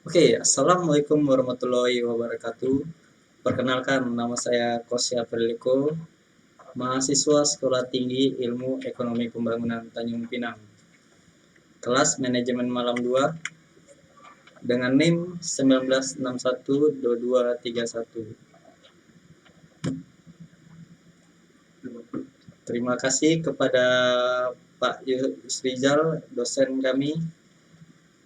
Oke, Assalamualaikum warahmatullahi wabarakatuh. Perkenalkan, nama saya Kosya Priliko, mahasiswa Sekolah Tinggi Ilmu Ekonomi Pembangunan Tanjung Pinang, kelas Manajemen Malam 2, dengan NIM 19612231. Terima kasih kepada Pak Yusrizal, dosen kami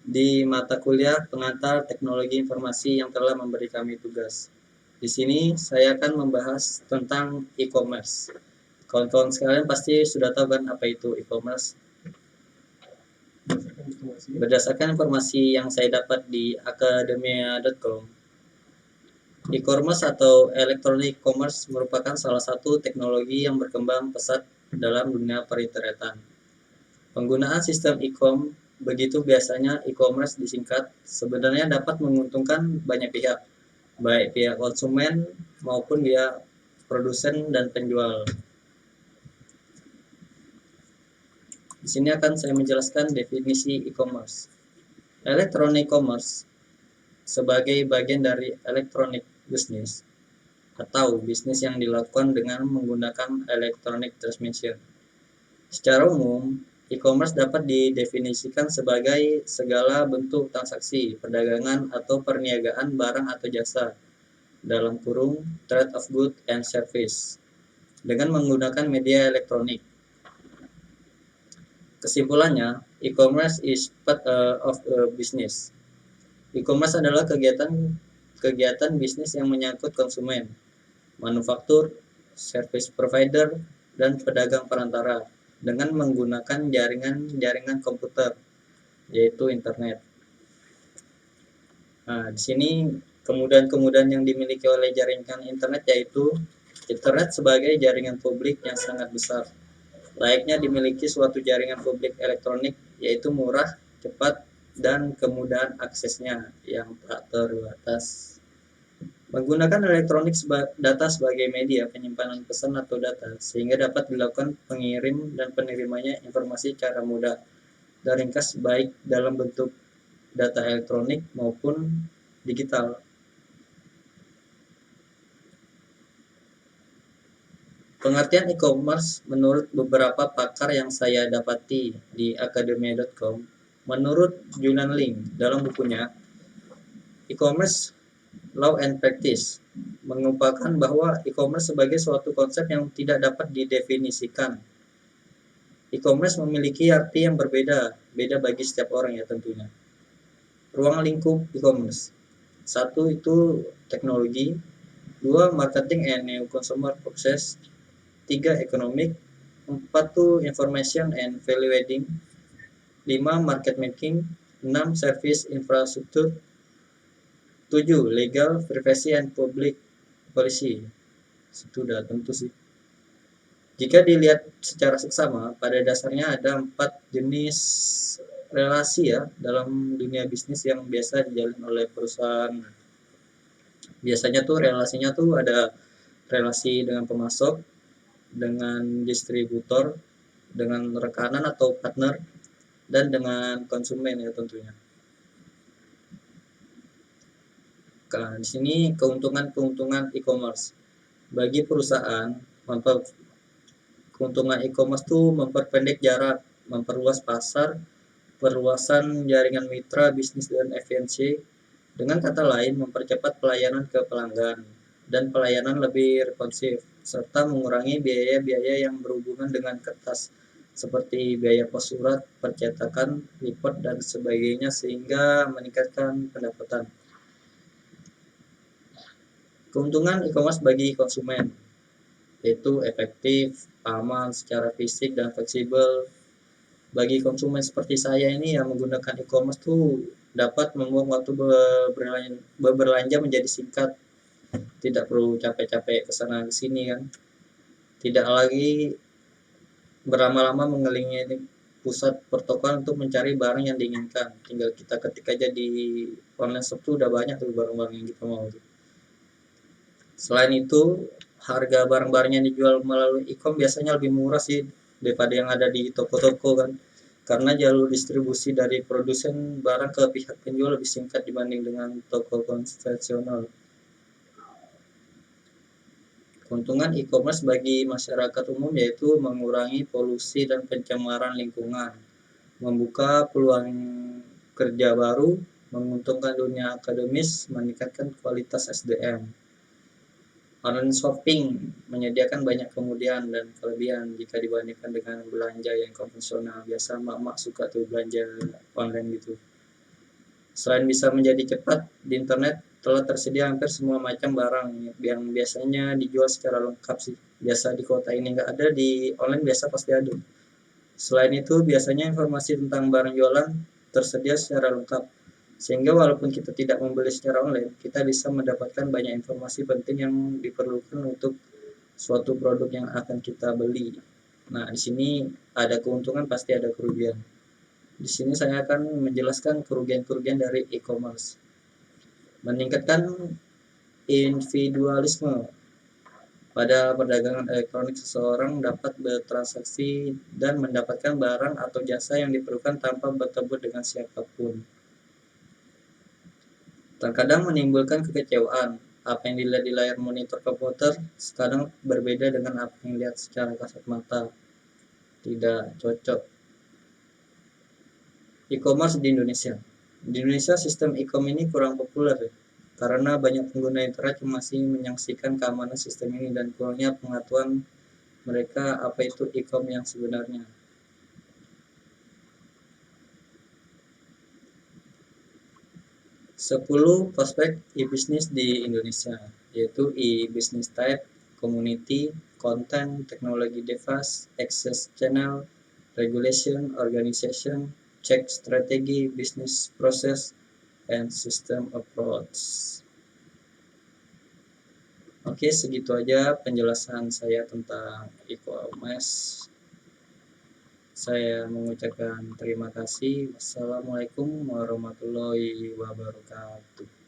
di mata kuliah Pengantar Teknologi Informasi yang telah memberi kami tugas. Di sini saya akan membahas tentang e-commerce. Kawan-kawan sekalian pasti sudah tahu kan apa itu e-commerce. Berdasarkan informasi yang saya dapat di akademia.com, e-commerce atau electronic commerce merupakan salah satu teknologi yang berkembang pesat dalam dunia perinterneten. Penggunaan sistem e-com, begitu biasanya e-commerce disingkat, sebenarnya dapat menguntungkan banyak pihak, baik pihak konsumen maupun pihak produsen dan penjual. Di sini akan saya menjelaskan definisi e-commerce. Electronic commerce sebagai bagian dari electronic business atau bisnis yang dilakukan dengan menggunakan electronic transmission. Secara umum, e-commerce dapat didefinisikan sebagai segala bentuk transaksi, perdagangan atau perniagaan barang atau jasa dalam kurung trade of goods and service dengan menggunakan media elektronik. Kesimpulannya, e-commerce is part of a business. E-commerce adalah kegiatan bisnis yang menyangkut konsumen, manufaktur, service provider, dan pedagang perantara dengan menggunakan jaringan komputer, yaitu internet. Nah, di sini kemudahan-kemudahan yang dimiliki oleh jaringan internet yaitu internet sebagai jaringan publik yang sangat besar. Layaknya dimiliki suatu jaringan publik elektronik, yaitu murah, cepat, dan kemudahan aksesnya yang tak terbatas. Menggunakan elektronik data sebagai media penyimpanan pesan atau data, sehingga dapat dilakukan pengirim dan penerimanya informasi secara mudah dan ringkas baik dalam bentuk data elektronik maupun digital. Pengertian e-commerce menurut beberapa pakar yang saya dapati di akademia.com, menurut Julian Ling dalam bukunya E-commerce Law and Practice, mengupakan bahwa e-commerce sebagai suatu konsep yang tidak dapat didefinisikan. E-commerce memiliki arti yang beda bagi setiap orang ya tentunya. Ruang lingkup e-commerce. 1 itu teknologi, 2 marketing and new consumer process, 3 economic, 4 tuh information and value adding, 5 market making, 6 service infrastructure, 7 legal, privacy and public policy. Itu udah tentu sih. Jika dilihat secara seksama, pada dasarnya ada 4 jenis relasi ya dalam dunia bisnis yang biasa dijalin oleh perusahaan. Biasanya tuh relasinya tuh ada relasi dengan pemasok, dengan distributor, dengan rekanan atau partner, dan dengan konsumen ya tentunya. Nah, di sini keuntungan e-commerce bagi perusahaan. Keuntungan e-commerce tuh memperpendek jarak, memperluas pasar, perluasan jaringan mitra bisnis dan efisiensi. Dengan kata lain, mempercepat pelayanan ke pelanggan dan pelayanan lebih responsif, serta mengurangi biaya-biaya yang berhubungan dengan kertas seperti biaya pos surat, percetakan, report, dan sebagainya sehingga meningkatkan pendapatan. Keuntungan e-commerce bagi konsumen yaitu efektif, aman secara fisik dan fleksibel. Bagi konsumen seperti saya ini yang menggunakan e-commerce tuh dapat membuat waktu berbelanja menjadi singkat. Tidak perlu capek-capek kesana kesini kan. Tidak lagi berlama-lama mengelilingi pusat pertokoan untuk mencari barang yang diinginkan. Tinggal kita ketik aja di online shop tuh udah banyak tuh barang-barang yang kita mau tuh. Selain itu, harga barang-barang yang dijual melalui e-com biasanya lebih murah sih daripada yang ada di toko-toko kan. karena jalur distribusi dari produsen barang ke pihak penjual lebih singkat dibanding dengan toko konvensional. Keuntungan e-commerce bagi masyarakat umum yaitu mengurangi polusi dan pencemaran lingkungan, membuka peluang kerja baru, menguntungkan dunia akademis, meningkatkan kualitas SDM. Online shopping menyediakan banyak kemudahan dan kelebihan jika dibandingkan dengan belanja yang konvensional. Biasa mak-mak suka tuh belanja online gitu. Selain bisa menjadi cepat, di internet telah tersedia hampir semua macam barang yang biasanya dijual secara lengkap sih. Biasa di kota ini nggak ada, di online biasa pasti ada. Selain itu, biasanya informasi tentang barang jualan tersedia secara lengkap. Sehingga walaupun kita tidak membeli secara online, kita bisa mendapatkan banyak informasi penting yang diperlukan untuk suatu produk yang akan kita beli. Nah, di sini ada keuntungan, pasti ada kerugian. Di sini saya akan menjelaskan kerugian-kerugian dari e-commerce. Meningkatkan individualisme. Pada perdagangan elektronik, seseorang dapat bertransaksi dan mendapatkan barang atau jasa yang diperlukan tanpa bertemu dengan siapapun. Terkadang menimbulkan kekecewaan. Apa yang dilihat di layar monitor komputer sekarang berbeda dengan apa yang dilihat secara kasat mata. Tidak cocok. E-commerce di Indonesia. Di Indonesia sistem e-com ini kurang populer ya, karena banyak pengguna internet yang masih menyaksikan keamanan sistem ini dan kurangnya pengetahuan mereka apa itu e-com yang sebenarnya. 10 prospek e-bisnis di Indonesia, yaitu e-business type, community, content, technology device, access channel, regulation, organization, check strategy, business process, and system approach. Oke, segitu aja penjelasan saya tentang e-commerce. Saya mengucapkan terima kasih. Wassalamualaikum warahmatullahi wabarakatuh.